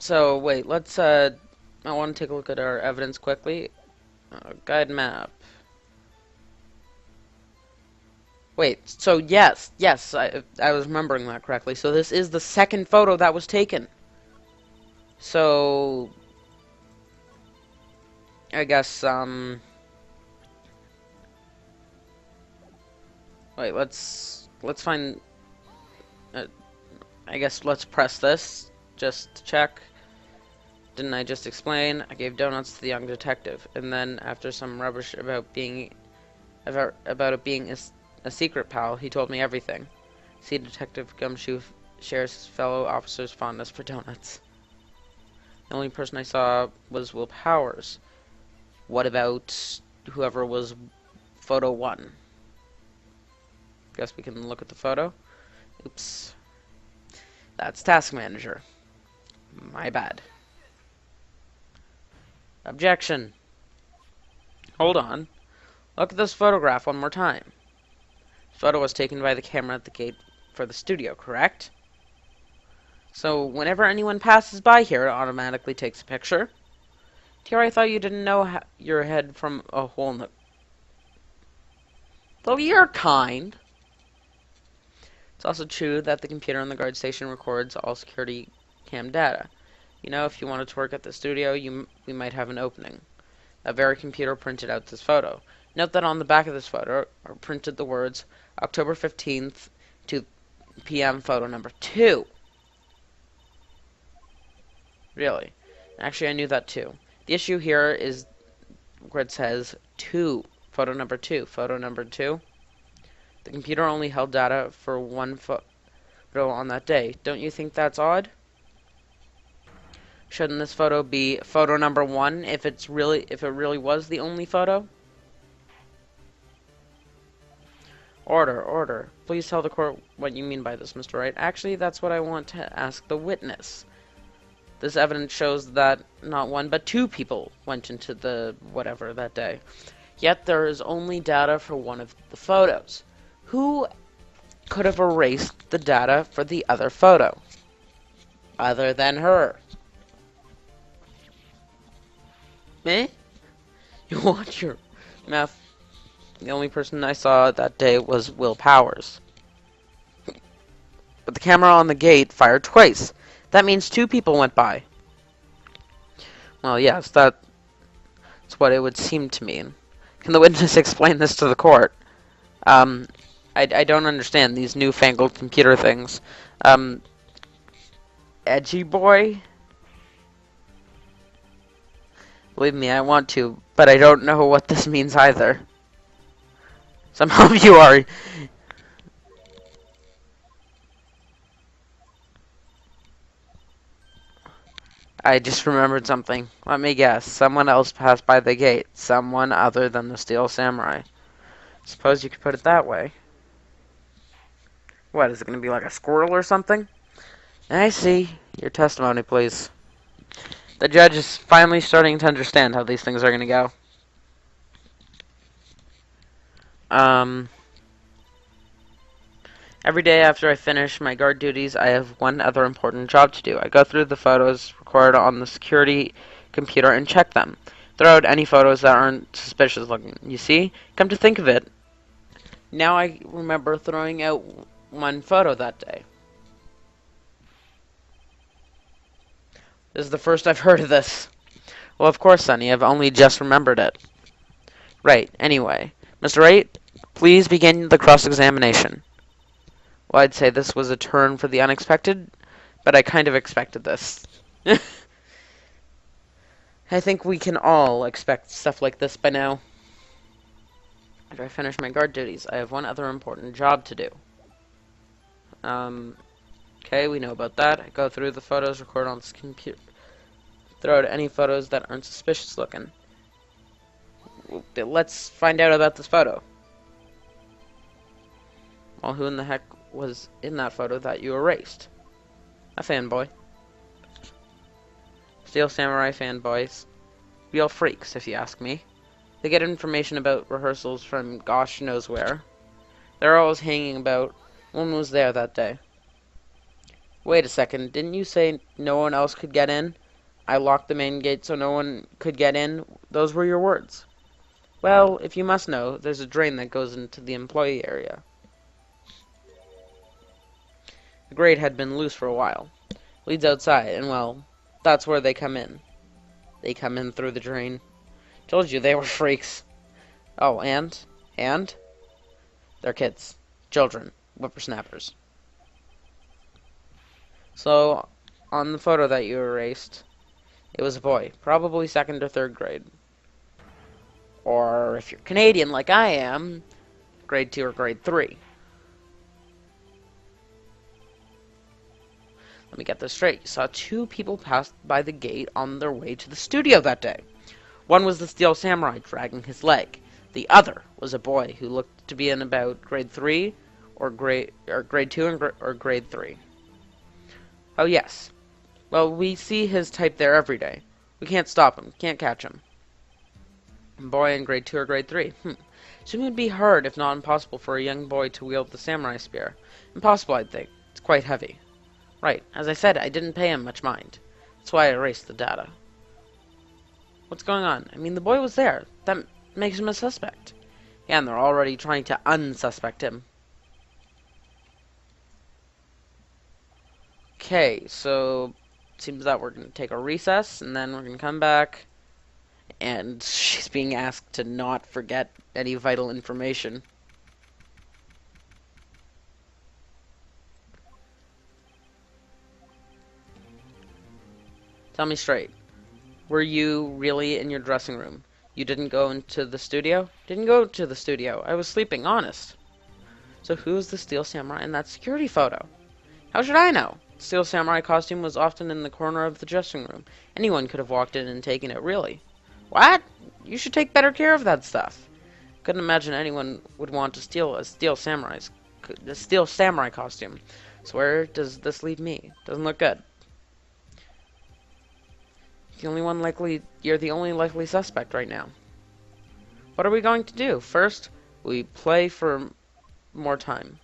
So, wait, let's, I want to take a look at our evidence quickly. Guide map. Wait, so yes, I was remembering that correctly. So this is the second photo that was taken. So, I guess, wait, let's find, uh, I guess let's press this, just to check. Didn't I just explain? I gave donuts to the young detective, and then after some rubbish about it being a secret, pal, he told me everything. See, Detective Gumshoe shares his fellow officer's fondness for donuts. The only person I saw was Will Powers. What about whoever was photo 1? Guess we can look at the photo. Oops. That's Task Manager. My bad. Objection. Hold on. Look at this photograph one more time. This photo was taken by the camera at the gate for the studio, correct? So whenever anyone passes by here, it automatically takes a picture. Dear, I thought you didn't know your head from a hole in the... Though you're kind. It's also true that the computer in the guard station records all security cam data. You know, if you wanted to work at the studio, we might have an opening. That very computer printed out this photo. Note that on the back of this photo are printed the words October 15th, 2 p.m. photo number 2. Really? Actually, I knew that too. The issue here is where it says 2, photo number 2, photo number 2. The computer only held data for one photo on that day. Don't you think that's odd? Shouldn't this photo be photo number 1 if it really was the only photo? Order. Please tell the court what you mean by this, Mr. Wright. Actually, that's what I want to ask the witness. This evidence shows that not one but 2 people went into the whatever that day. Yet there is only data for one of the photos. Who could have erased the data for the other photo? Other than her. Me? You want your mouth? The only person I saw that day was Will Powers. But the camera on the gate fired twice. That means 2 people went by. Well, yes, that's what it would seem to mean. Can the witness explain this to the court? I don't understand these newfangled computer things. Edgy boy? Believe me, I want to, but I don't know what this means either. Some of you are... I just remembered something. Let me guess. Someone else passed by the gate. Someone other than the Steel Samurai. Suppose you could put it that way. What, is it going to be like a squirrel or something? I see. Your testimony, please. The judge is finally starting to understand how these things are going to go. Every day after I finish my guard duties, I have one other important job to do. I go through the photos recorded on the security computer and check them. Throw out any photos that aren't suspicious looking. You see? Come to think of it, now I remember throwing out one photo that day. This is the first I've heard of this. Well, of course, Sonny. I've only just remembered it. Right. Anyway. Mr. Wright, please begin the cross-examination. Well, I'd say this was a turn for the unexpected, but I kind of expected this. I think we can all expect stuff like this by now. After I finish my guard duties, I have one other important job to do. Okay, we know about that. I go through the photos recorded on this computer. Throw out any photos that aren't suspicious looking. Let's find out about this photo. Well, who in the heck was in that photo that you erased? A fanboy. Steel Samurai fanboys. Real freaks, if you ask me. They get information about rehearsals from gosh knows where. They're always hanging about. One was there that day. Wait a second, didn't you say no one else could get in? I locked the main gate so no one could get in. Those were your words. Well, if you must know, there's a drain that goes into the employee area. The grate had been loose for a while. Leads outside, and well, that's where they come in. They come in through the drain. Told you they were freaks. Oh, and? They're kids. Children. Whippersnappers. So, on the photo that you erased, it was a boy. Probably second or third grade. Or, if you're Canadian like I am, grade 2 or grade 3. Let me get this straight. You saw two people pass by the gate on their way to the studio that day. One was the Steel Samurai dragging his leg. The other was a boy who looked to be in about grade 3 or grade 2 or grade 3. Oh yes. Well, we see his type there every day. We can't stop him. Can't catch him. Boy in grade 2 or grade 3. Soon it would be hard, if not impossible, for a young boy to wield the samurai spear. Impossible, I'd think. It's quite heavy. Right. As I said, I didn't pay him much mind. That's why I erased the data. What's going on? I mean, the boy was there. That makes him a suspect. Yeah, and they're already trying to unsuspect him. Okay, so seems that we're going to take a recess, and then we're going to come back, and she's being asked to not forget any vital information. Tell me straight. Were you really in your dressing room? You didn't go into the studio? Didn't go to the studio. I was sleeping, honest. So who is the Steel Samurai in that security photo? How should I know? The Steel Samurai costume was often in the corner of the dressing room. Anyone could have walked in and taken it, really. What? You should take better care of that stuff. Couldn't imagine anyone would want to steal a Steel Samurai costume. So where does this leave me? Doesn't look good. You're the only likely suspect right now. What are we going to do? First, we play for more time.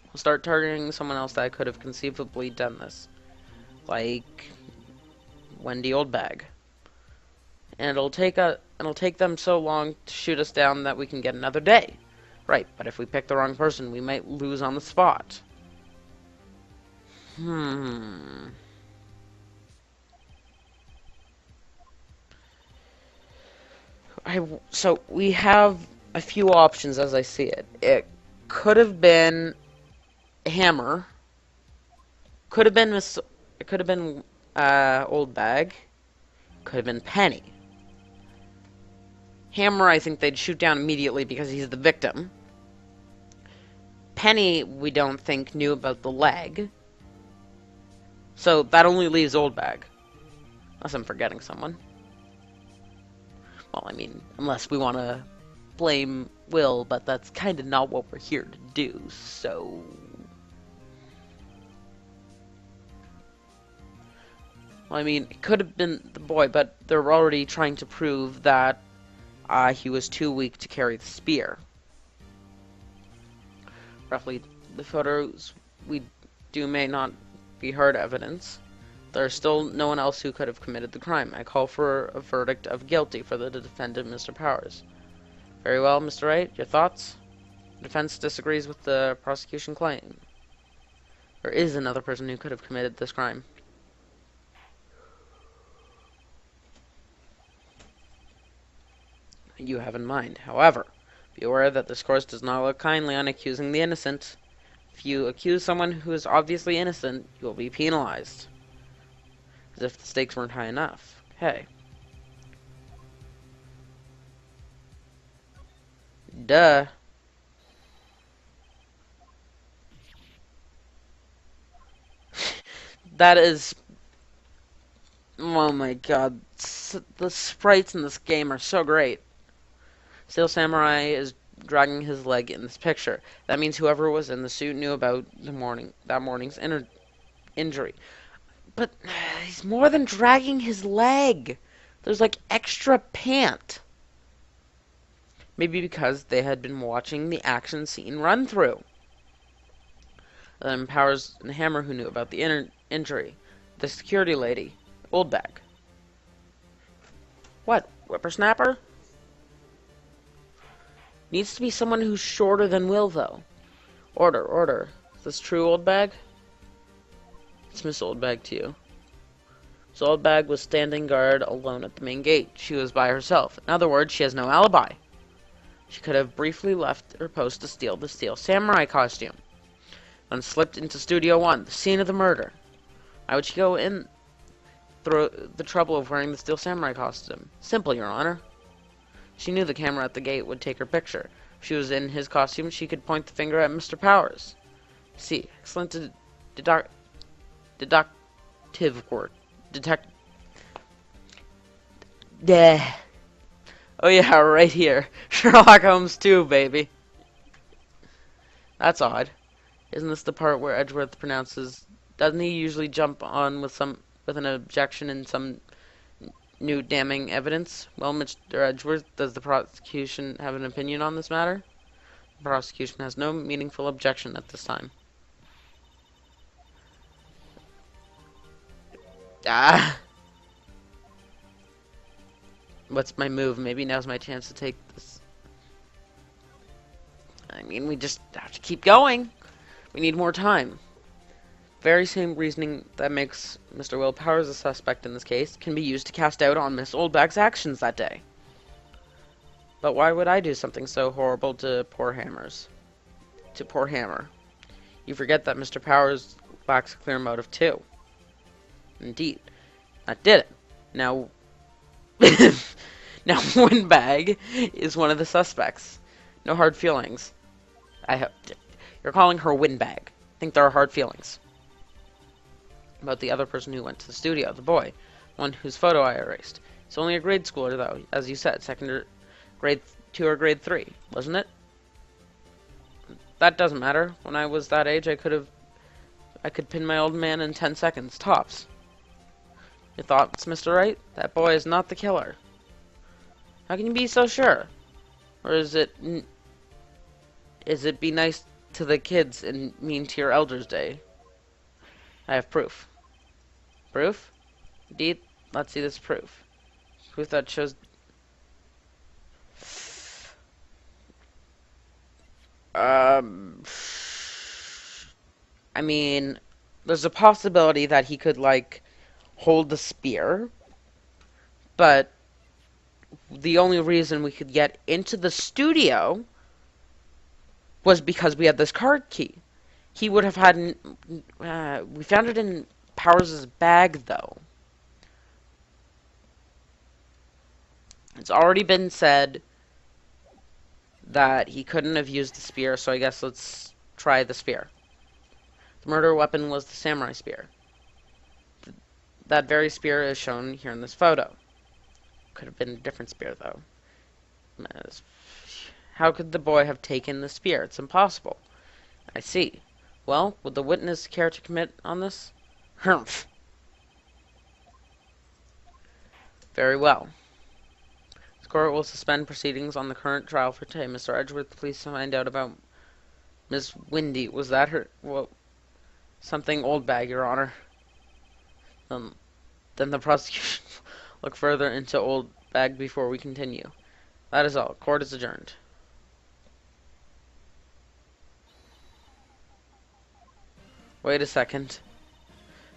We'll start targeting someone else that could have conceivably done this. Like Wendy Oldbag. And it'll take them so long to shoot us down that we can get another day. Right, but if we pick the wrong person, we might lose on the spot. So we have a few options as I see it. It could have been Hammer. Could have been Oldbag. Could have been Penny. Hammer, I think they'd shoot down immediately because he's the victim. Penny, we don't think, knew about the leg. So that only leaves Oldbag. Unless I'm forgetting someone. Well, I mean, unless we want to blame Will, but that's kind of not what we're here to do, so... Well, I mean, it could have been the boy, but they're already trying to prove that he was too weak to carry the spear. Roughly, the photos we do may not be hard evidence. There is still no one else who could have committed the crime. I call for a verdict of guilty for the defendant, Mr. Powers. Very well, Mr. Wright, your thoughts? The defense disagrees with the prosecution claim. There is another person who could have committed this crime. You have in mind. However, be aware that this course does not look kindly on accusing the innocent. If you accuse someone who is obviously innocent, you will be penalized. As if the stakes weren't high enough. Hey. Duh. That is... Oh my god. The sprites in this game are so great. Steel Samurai is dragging his leg in this picture. That means whoever was in the suit knew about that morning's injury. But he's more than dragging his leg. There's like extra pant. Maybe because they had been watching the action scene run through. Then Powers and Hammer who knew about the injury. The security lady. Old bag. What? Whippersnapper? Needs to be someone who's shorter than Will, though. Order. Is this true, Old Bag? It's Miss Old Bag to you. Miss Old Bag was standing guard alone at the main gate. She was by herself. In other words, she has no alibi. She could have briefly left her post to steal the Steel Samurai costume, and slipped into Studio 1, the scene of the murder. Why would she go in through the trouble of wearing the Steel Samurai costume? Simple, Your Honor. She knew the camera at the gate would take her picture. If she was in his costume, she could point the finger at Mr. Powers. See, excellent deductive work. Oh yeah, right here. Sherlock Holmes 2, baby. That's odd. Isn't this the part where Edgeworth pronounces... Doesn't he usually jump on with an objection and some new damning evidence? Well, Mr. Edgeworth, does the prosecution have an opinion on this matter? The prosecution has no meaningful objection at this time. Ah! What's my move? Maybe now's my chance to take this. I mean, we just have to keep going. We need more time. Very same reasoning that makes Mr. Will Powers a suspect in this case can be used to cast doubt on Miss Oldbag's actions that day. But why would I do something so horrible to poor Hammer? You forget that Mr. Powers lacks a clear motive too. Indeed. I did it. Now... now Windbag is one of the suspects. No hard feelings. I hope... You're calling her Windbag. Think there are hard feelings. About the other person who went to the studio, the boy. One whose photo I erased. He's only a grade schooler, though, as you said, grade 2 or grade 3, wasn't it? That doesn't matter. When I was that age, I could pin my old man in 10 seconds, tops. Your thoughts, Mr. Wright? That boy is not the killer. How can you be so sure? Or is it be nice to the kids and mean to your elders day? I have proof. Proof? Indeed, let's see this proof. Proof that shows... I mean, there's a possibility that he could, like, hold the spear, but the only reason we could get into the studio was because we had this card key. He would have had... we found it in Powers' bag, though. It's already been said that he couldn't have used the spear, so I guess let's try the spear. The murder weapon was the samurai spear. That very spear is shown here in this photo. Could have been a different spear, though. How could the boy have taken the spear? It's impossible. I see. Well, would the witness care to commit on this? Humph. Very well. The court will suspend proceedings on the current trial for today. Mr. Edgeworth, please find out about Miss Windy. Was that her? Well, something old bag, Your Honor. Then the prosecution look further into old bag before we continue. That is all. Court is adjourned. Wait a second.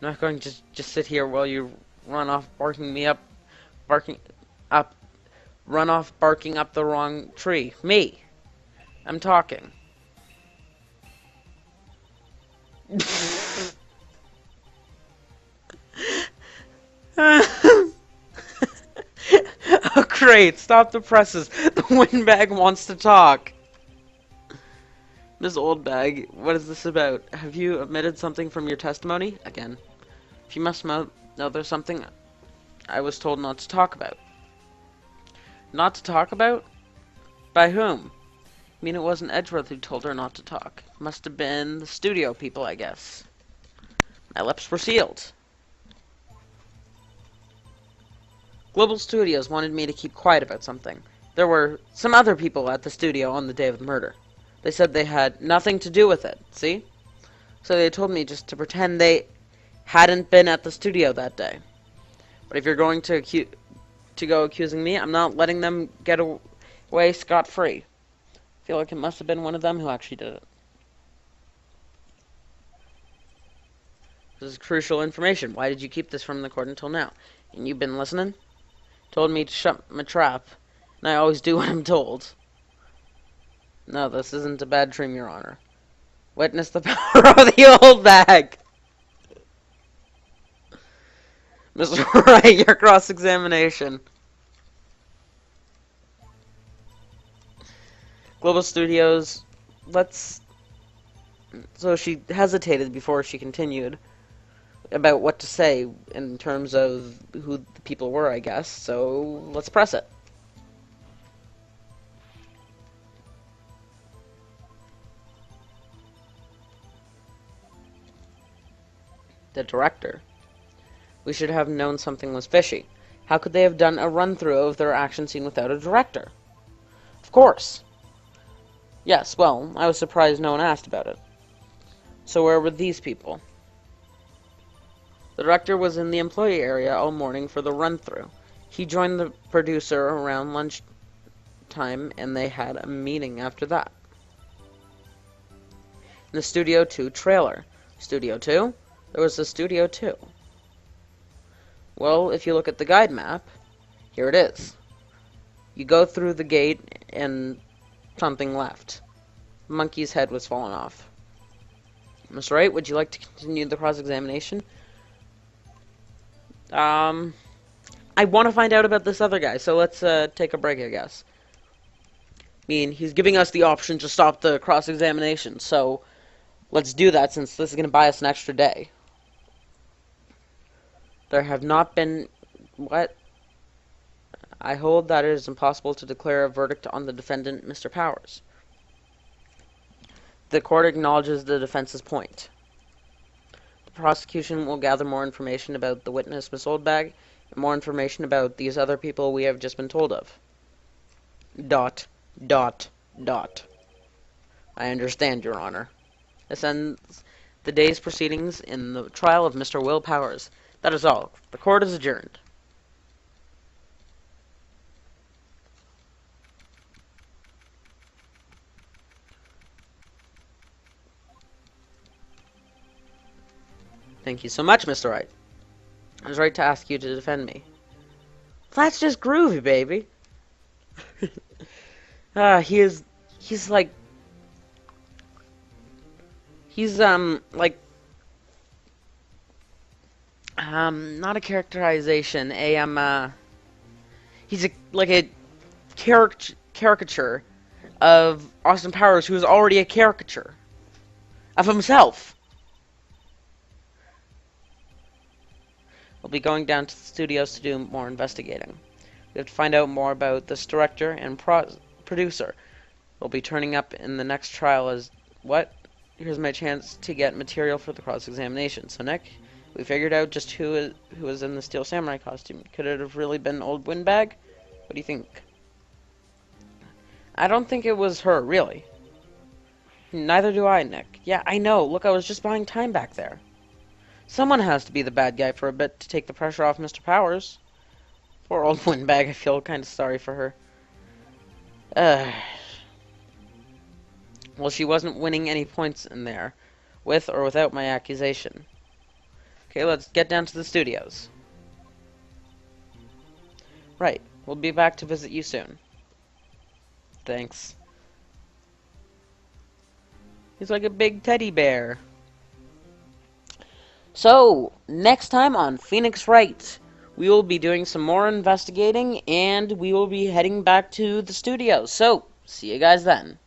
I'm not going to just sit here while you run off barking up the wrong tree. Me. I'm talking. Oh great, stop the presses. The windbag wants to talk. Miss Oldbag, what is this about? Have you omitted something from your testimony? Again. If you must know there's something I was told not to talk about. Not to talk about? By whom? I mean, it wasn't Edgeworth who told her not to talk. It must have been the studio people, I guess. My lips were sealed. Global Studios wanted me to keep quiet about something. There were some other people at the studio on the day of the murder. They said they had nothing to do with it, see? So they told me just to pretend they hadn't been at the studio that day. But if you're going to go accusing me, I'm not letting them get away scot-free. I feel like it must have been one of them who actually did it. This is crucial information. Why did you keep this from the court until now? And you've been listening? Told me to shut my trap, and I always do what I'm told. No, this isn't a bad dream, Your Honor. Witness the power of the old bag. Mr. Wright, your cross-examination. Global Studios, So she hesitated before she continued about what to say in terms of who the people were, I guess. So let's press it. The director. We should have known something was fishy. How could they have done a run-through of their action scene without a director? Of course. Yes, well, I was surprised no one asked about it. So where were these people? The director was in the employee area all morning for the run-through. He joined the producer around lunchtime, and they had a meeting after that. In the Studio 2 trailer. Studio 2? There was a Studio 2. Well, if you look at the guide map, here it is. You go through the gate and something left. The monkey's head was fallen off. Mr. Wright, would you like to continue the cross-examination? I want to find out about this other guy, so let's take a break, I guess. I mean, he's giving us the option to stop the cross-examination, so let's do that since this is going to buy us an extra day. There have not been... What? I hold that it is impossible to declare a verdict on the defendant, Mr. Powers. The court acknowledges the defense's point. The prosecution will gather more information about the witness, Miss Oldbag, and more information about these other people we have just been told of. ... I understand, Your Honor. This ends the day's proceedings in the trial of Mr. Will Powers. That is all. The court is adjourned. Thank you so much, Mr. Wright. I was right to ask you to defend me. That's just groovy, baby. He's not a characterization, he's like a caricature of Austin Powers, who is already a caricature of himself. We'll be going down to the studios to do more investigating. We have to find out more about this director and producer. We'll be turning up in the next trial as... What? Here's my chance to get material for the cross-examination. So, Nick, we figured out just who was in the Steel Samurai costume. Could it have really been Old Windbag? What do you think? I don't think it was her, really. Neither do I, Nick. Yeah, I know. Look, I was just buying time back there. Someone has to be the bad guy for a bit to take the pressure off Mr. Powers. Poor Old Windbag, I feel kind of sorry for her. Well, she wasn't winning any points in there, with or without my accusation. Okay, let's get down to the studios. Right, we'll be back to visit you soon. Thanks. He's like a big teddy bear. So, next time on Phoenix Wright, we will be doing some more investigating, and we will be heading back to the studio. So, see you guys then.